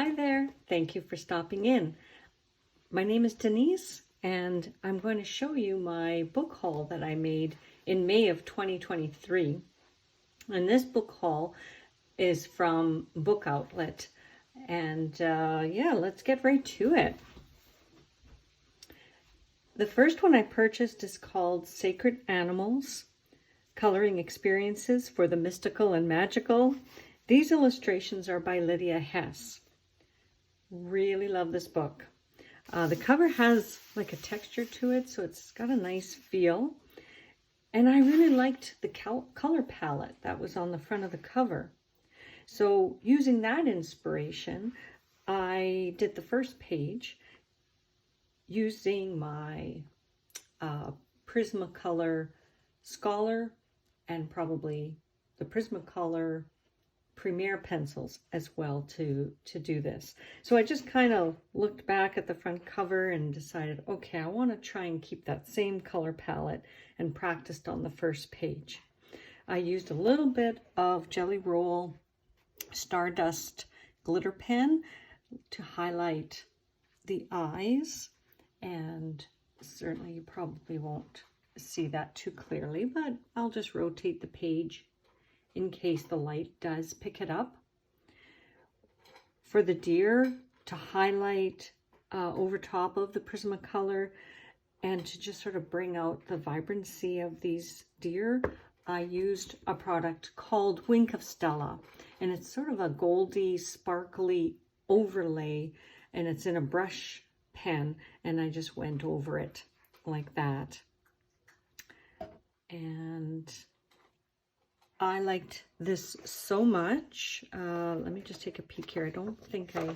Hi there, thank you for stopping in. My name is Denise and I'm going to show you my book haul that I made in May of 2023. And this book haul is from Book Outlet. And yeah, let's get right to it. The first one I purchased is called Sacred Animals, Coloring Experiences for the Mystical and Magical. These illustrations are by Lydia Hess. Really love this book. The cover has like a texture to it, so it's got a nice feel. And I really liked the color palette that was on the front of the cover. So using that inspiration, I did the first page using my Prismacolor Scholar and probably the Prismacolor Premier pencils as well to do this. So I just kind of looked back at the front cover and decided, okay, I want to try and keep that same color palette, and practiced on the first page. I used a little bit of Jelly Roll Stardust glitter pen to highlight the eyes, and certainly you probably won't see that too clearly, but I'll just rotate the page in case the light does pick it up. For the deer, to highlight over top of the Prismacolor and to just sort of bring out the vibrancy of these deer, I used a product called Wink of Stella, and it's sort of a goldy, sparkly overlay, and it's in a brush pen, and I just went over it like that. And I liked this so much. Let me just take a peek here. I don't think I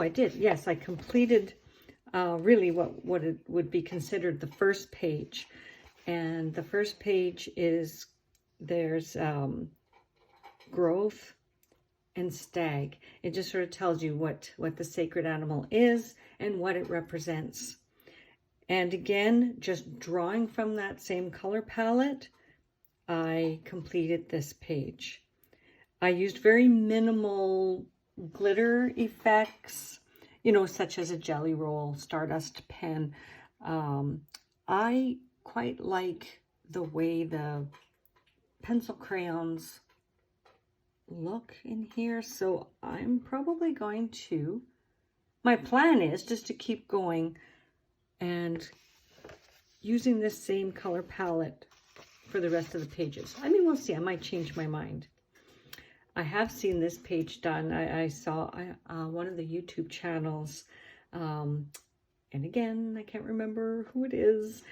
did. Yes, I completed really what it would be considered the first page. And the first page is, there's growth and stag. It just sort of tells you what the sacred animal is and what it represents. And again, just drawing from that same color palette, I completed this page. I used very minimal glitter effects, you know, such as a Jelly Roll Stardust pen. I quite like the way the pencil crayons look in here, so I'm probably going to, my plan is just to keep going and using this same color palette for the rest of the pages. I mean, we'll see. I might change my mind. I have seen this page done. I saw one of the YouTube channels, and again, I can't remember who it is.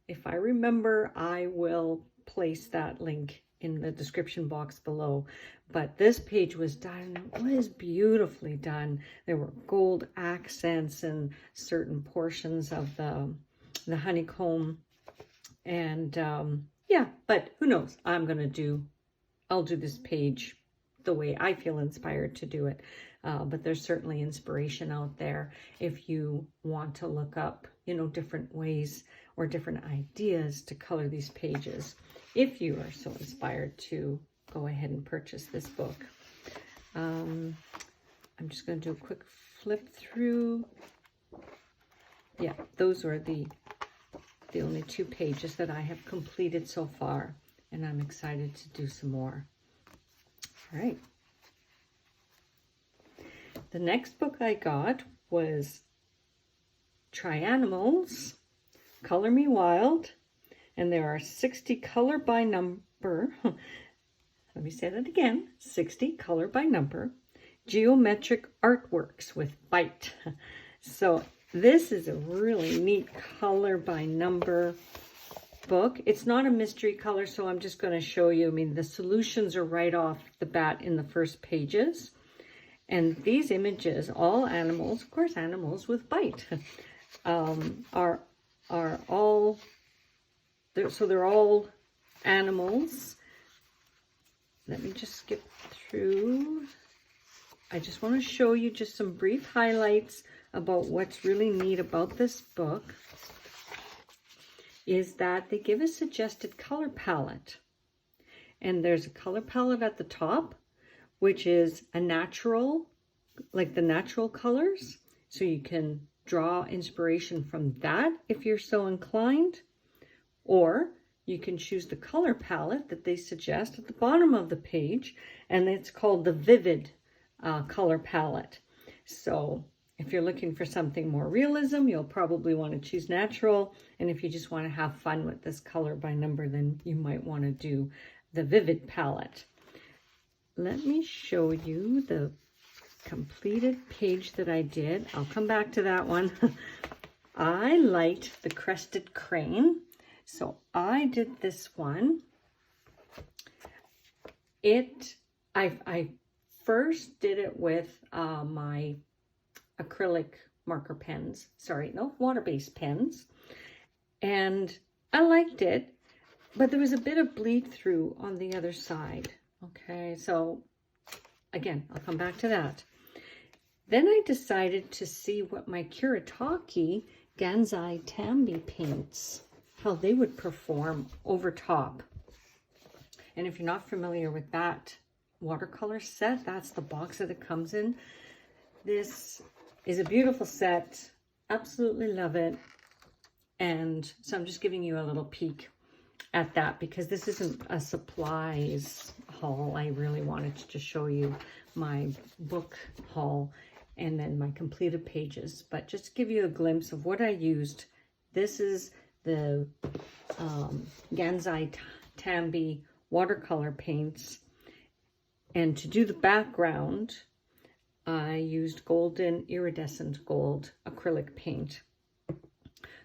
If I remember, I will place that link in the description box below. But this page was done, was beautifully done. There were gold accents in certain portions of the honeycomb, and yeah, but who knows? I'll do this page the way I feel inspired to do it. But there's certainly inspiration out there if you want to look up, you know, different ways or different ideas to color these pages, if you are so inspired to go ahead and purchase this book. I'm just going to do a quick flip through. Yeah, those are the only 2 pages that I have completed so far, and I'm excited to do some more. All right. The next book I got was Trianimals, Color Me Wild, and there are 60 color by number, let me say that again, 60 color by number, geometric artworks with bite. So this is a really neat color by number book. It's not a mystery color, so I'm just going to show you. I mean, the solutions are right off the bat in the first pages. And these images, all animals, of course, animals with bite, are all, they're all animals. Let me just skip through. I just want to show you just some brief highlights about what's really neat about this book, is that they give a suggested color palette. And there's a color palette at the top which is a natural, like the natural colors. So you can draw inspiration from that if you're so inclined, or you can choose the color palette that they suggest at the bottom of the page, and it's called the Vivid color palette. So if you're looking for something more realism, you'll probably want to choose natural. And if you just want to have fun with this color by number, then you might want to do the Vivid palette. Let me show you the completed page that I did. I'll come back to that one. I liked the crested crane, so I did this one. I first did it with my acrylic marker pens. Sorry, no, water-based pens. And I liked it, but there was a bit of bleed through on the other side. Okay, so again, I'll come back to that. Then I decided to see what my Kuretake Gansai Tambi paints, how they would perform over top. And if you're not familiar with that watercolor set, that's the box that it comes in. This is a beautiful set. Absolutely love it. And so I'm just giving you a little peek at that because this isn't a supplies haul. I really wanted to just show you my book haul and then my completed pages, but just to give you a glimpse of what I used. This is the Gansai Tambi watercolor paints, and to do the background I used golden iridescent gold acrylic paint.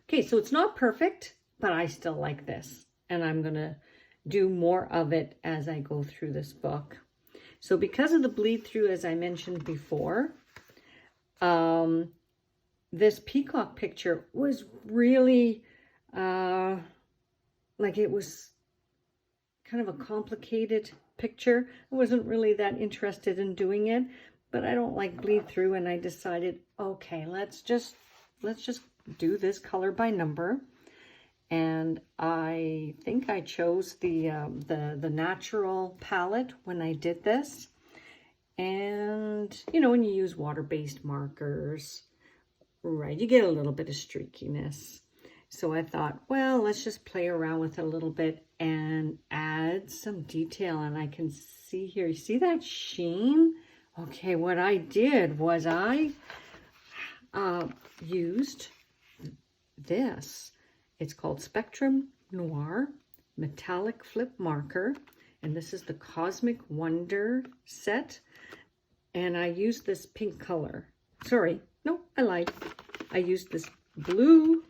Okay, so it's not perfect, but I still like this, and I'm gonna do more of it as I go through this book. So because of the bleed through, as I mentioned before, this peacock picture was really like it was kind of a complicated picture. I wasn't really that interested in doing it, but I don't like bleed through, and I decided, okay, let's just do this color by number. And I think I chose the natural palette when I did this. And, you know, when you use water-based markers, right, you get a little bit of streakiness. So I thought, well, let's just play around with it a little bit and add some detail. And I can see here, you see that sheen? Okay, what I did was I used this. It's called Spectrum Noir Metallic Flip Marker. And this is the Cosmic Wonder set. And I used this pink color. Sorry, no, I lied. I used this blue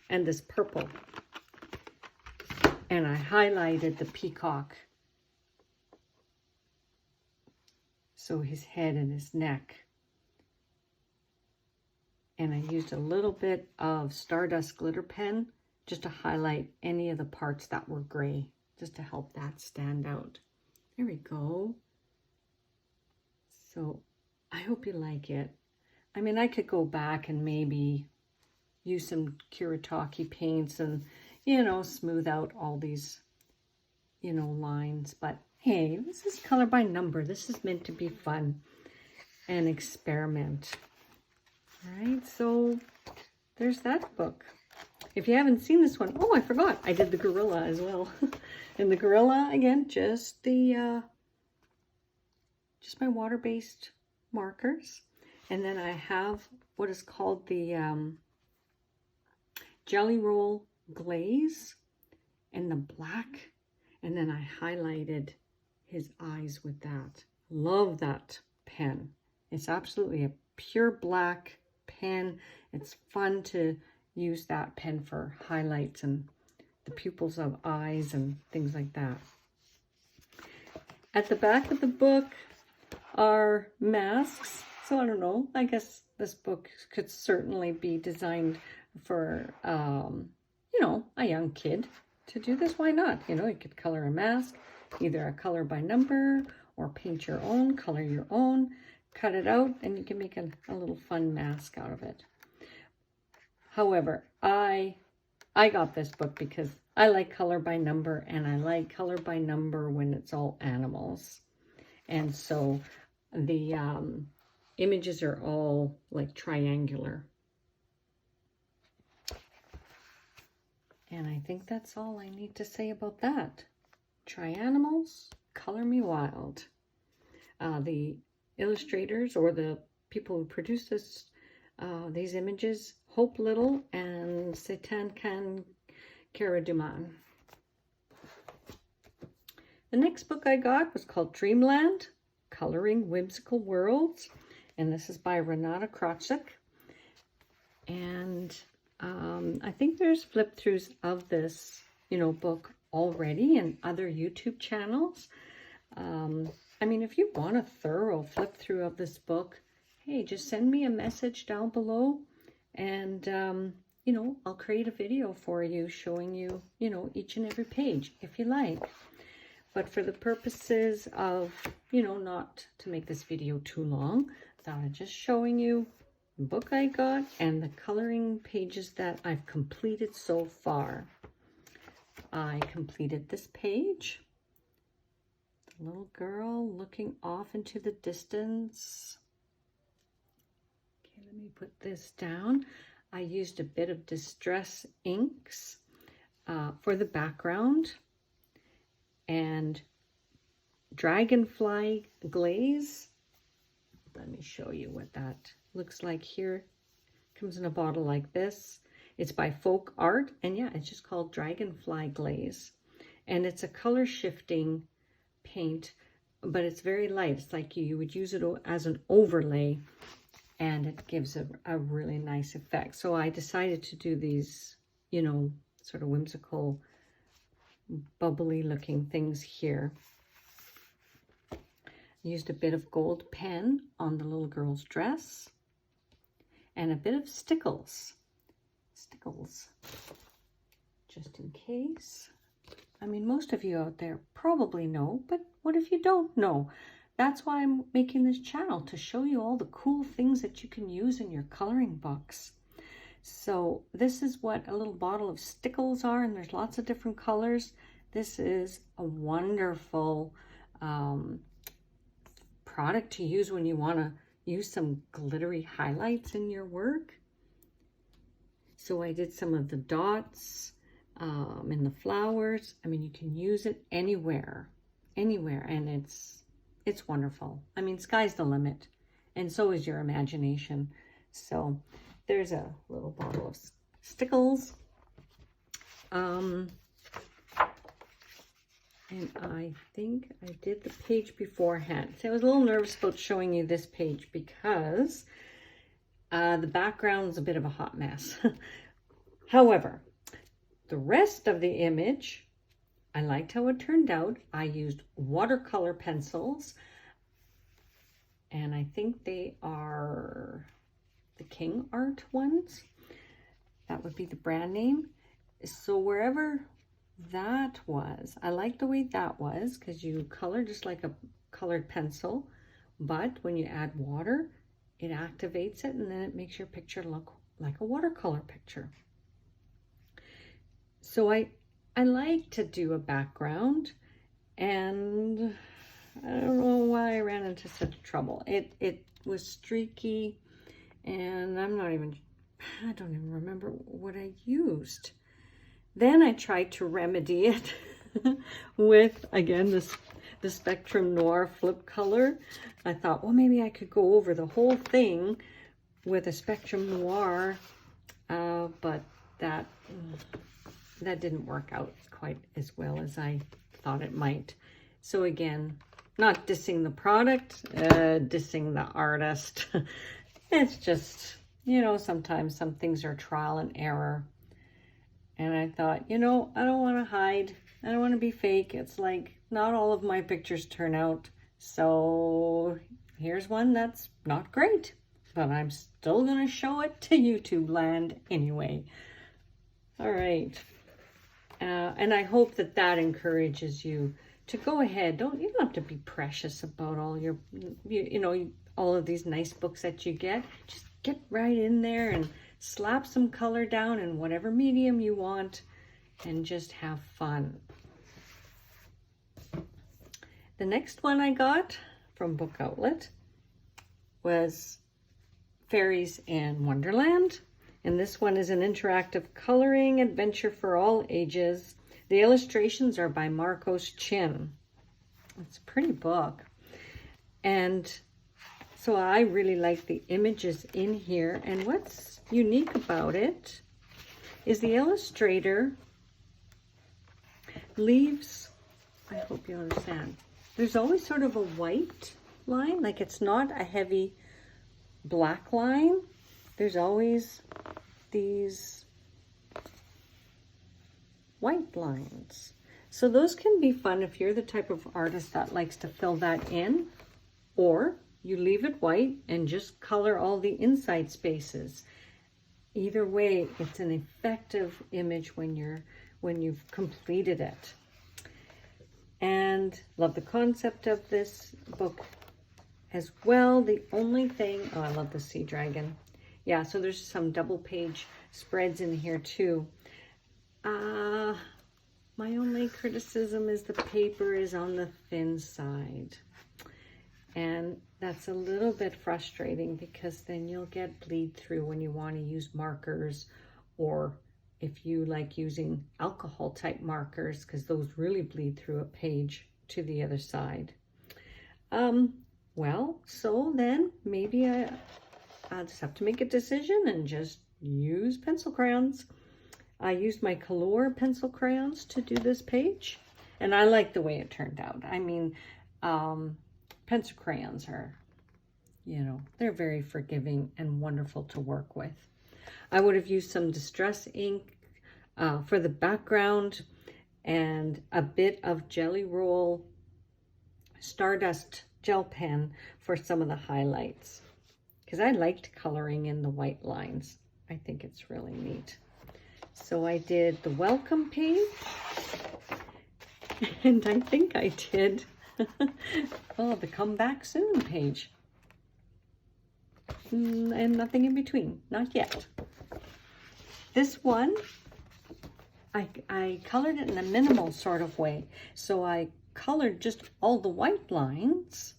and this purple. And I highlighted the peacock. So his head and his neck. And I used a little bit of Stardust glitter pen just to highlight any of the parts that were gray, just to help that stand out. There we go. So I hope you like it. I mean, I could go back and maybe use some Kuretake paints and, you know, smooth out all these, you know, lines. But hey, this is color by number. This is meant to be fun and experiment. All right, so there's that book. If you haven't seen this one, oh, I forgot. I did the gorilla as well. And the gorilla, again, just my water-based markers. And then I have what is called the Jelly Roll Glaze and the black. And then I highlighted his eyes with that. Love that pen. It's absolutely a pure black pen. It's fun to use that pen for highlights and the pupils of eyes and things like that. At the back of the book are masks. So I don't know, I guess this book could certainly be designed for, you know, a young kid to do this. Why not? You know, you could color a mask, either a color by number or paint your own, color your own, cut it out, and you can make a little fun mask out of it. However, I got this book because I like color by number, and I like color by number when it's all animals. And so the images are all like triangular. And I think that's all I need to say about that. Try animals, color me wild. The illustrators or the people who produce this, these images, Hope Little and Setan Karaduman. The next book I got was called Dreamland, Coloring Whimsical Worlds. And this is by Renata Krawczyk. And I think there's flip-throughs of this, book already in other YouTube channels. I mean, if you want a thorough flip-through of this book, hey, just send me a message down below and, I'll create a video for you showing you, each and every page if you like. But for the purposes of, not to make this video too long, I thought I'd just showing you the book I got and the coloring pages that I've completed so far. I completed this page. The little girl looking off into the distance. Okay, let me put this down. I used a bit of Distress inks for the background. And Dragonfly glaze. Let me show you what that looks like here. Comes in a bottle like this. It's by Folk Art, and yeah, it's just called Dragonfly glaze. And it's a color shifting paint, but it's very light. It's like you would use it as an overlay, and it gives a really nice effect. So I decided to do these, sort of whimsical, bubbly looking things here. Used a bit of gold pen on the little girl's dress and a bit of stickles, just in case. I mean, most of you out there probably know, but what if you don't know? That's why I'm making this channel, to show you all the cool things that you can use in your coloring books. So this is what a little bottle of stickles are, and there's lots of different colors. This is a wonderful product to use when you want to use some glittery highlights in your work. So I did some of the dots and the flowers. I mean, you can use it anywhere, and it's wonderful. I mean, sky's the limit, and so is your imagination. So there's a little bottle of stickles. And I think I did the page beforehand. So I was a little nervous about showing you this page because the background's a bit of a hot mess. However, the rest of the image, I liked how it turned out. I used watercolor pencils, and I think they are the King Art ones. That would be the brand name. So wherever that was, I like the way that was, because you color just like a colored pencil, but when you add water, it activates it, and then it makes your picture look like a watercolor picture. So I like to do a background, and I don't know why I ran into such trouble. It was streaky, and I don't even remember what I used. Then I tried to remedy it with, again, the Spectrum Noir flip color. I thought, well, maybe I could go over the whole thing with a Spectrum Noir, but that didn't work out quite as well as I thought it might. So again, not dissing the product, dissing the artist. It's just, sometimes some things are trial and error. And I thought, I don't want to hide. I don't want to be fake. It's like, not all of my pictures turn out. So here's one that's not great, but I'm still going to show it to YouTube land anyway. All right. And I hope that encourages you to go ahead. You don't have to be precious about all your, all of these nice books that you get. Just get right in there and slap some color down in whatever medium you want and just have fun. The next one I got from Book Outlet was Fairies and Wonderland. And this one is an interactive coloring adventure for all ages. The illustrations are by Marcos Chin. It's a pretty book. And so I really like the images in here. And what's unique about it is the illustrator leaves, I hope you understand, there's always sort of a white line, like it's not a heavy black line. There's always these white lines. So those can be fun if you're the type of artist that likes to fill that in, or you leave it white and just color all the inside spaces. Either way, it's an effective image when you've completed it. And love the concept of this book as well. The only thing, oh, I love the sea dragon. Yeah, so there's some double page spreads in here too. My only criticism is the paper is on the thin side. And that's a little bit frustrating because then you'll get bleed through when you want to use markers, or if you like using alcohol type markers, because those really bleed through a page to the other side. Well, so then maybe I'll just have to make a decision and just use pencil crayons. I used my Color pencil crayons to do this page, and I like the way it turned out. I mean, pencil crayons are, you know, they're very forgiving and wonderful to work with. I would have used some distress ink for the background and a bit of Jelly Roll Stardust gel pen for some of the highlights, because I liked coloring in the white lines. I think it's really neat. So I did the welcome page, and I think I did oh, the come back soon page, and nothing in between, not yet. This one, I colored it in a minimal sort of way. So I colored just all the white lines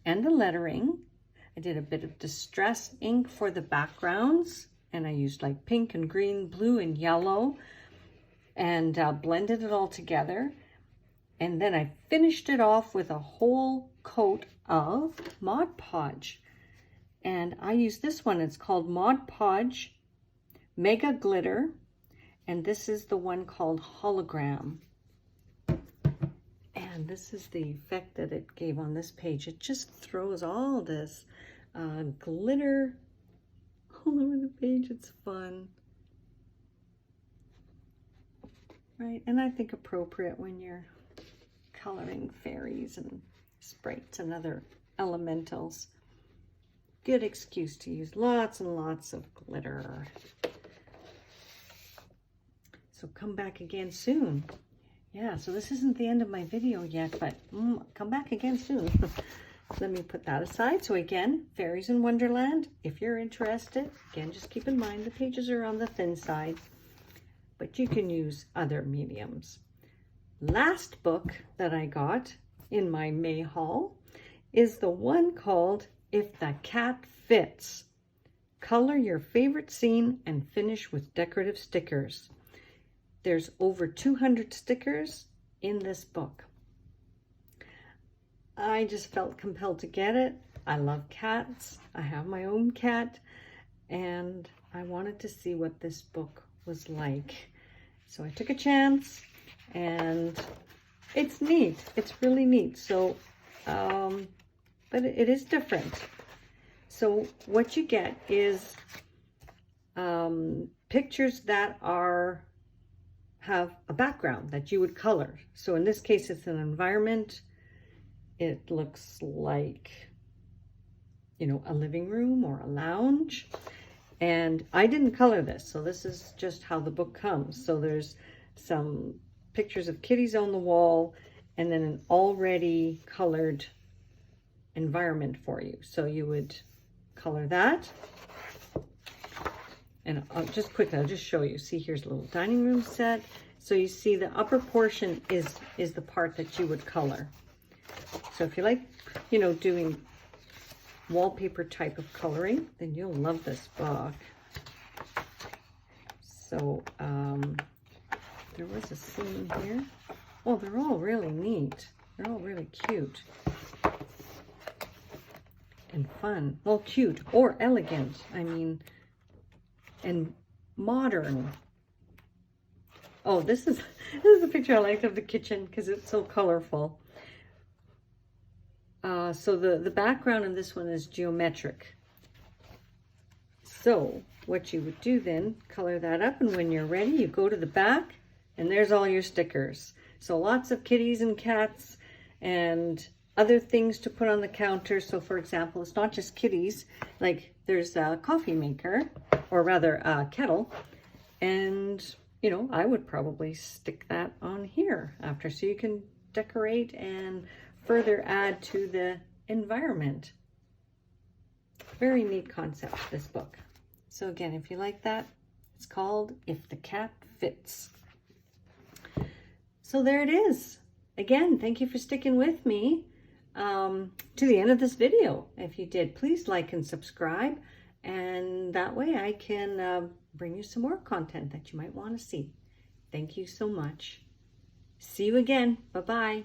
and the lettering. I did a bit of distress ink for the backgrounds, and I used like pink and green, blue and yellow, and blended it all together. And then I finished it off with a whole coat of Mod Podge. And I use this one. It's called Mod Podge Mega Glitter. And this is the one called Hologram. And this is the effect that it gave on this page. It just throws all this glitter all over the page. It's fun. Right, and I think appropriate when you're coloring fairies and sprites and other elementals. Good excuse to use lots and lots of glitter. So come back again soon. Yeah, so this isn't the end of my video yet, but come back again soon. Let me put that aside. So again, Fairies in Wonderland, if you're interested, again, just keep in mind the pages are on the thin side, but you can use other mediums. Last book that I got in my May haul is the one called If the Cat Fits. Color your favorite scene and finish with decorative stickers. There's over 200 stickers in this book. I just felt compelled to get it. I love cats. I have my own cat, and I wanted to see what this book was like. So I took a chance, and it's neat. It's really neat. So, but it is different. So what you get is pictures that have a background that you would color. So in this case, it's an environment. It looks like, you know, a living room or a lounge. And I didn't color this, so this is just how the book comes. So there's some pictures of kitties on the wall, and then an already colored environment for you. So you would color that. And I'll just show you. See, here's a little dining room set. So you see the upper portion is the part that you would color. So if you like, you know, doing wallpaper type of coloring, then you'll love this book. So there was a scene here. Oh, they're all really neat. They're all really cute and fun. Well, cute or elegant, I mean, and modern. Oh, this is a picture I liked of the kitchen because it's so colorful. So the background of this one is geometric. So what you would do then, color that up, and when you're ready, you go to the back, and there's all your stickers. So lots of kitties and cats and other things to put on the counter. So for example, it's not just kitties, like there's a coffee maker, or rather a kettle, and you know, I would probably stick that on here after, so you can decorate and further add to the environment. Very neat concept, this book. So again, if you like that, it's called If the Cat Fits. So there it is. Again, thank you for sticking with me to the end of this video. If you did, please like and subscribe, and that way I can bring you some more content that you might want to see. Thank you so much. See you again. Bye-bye.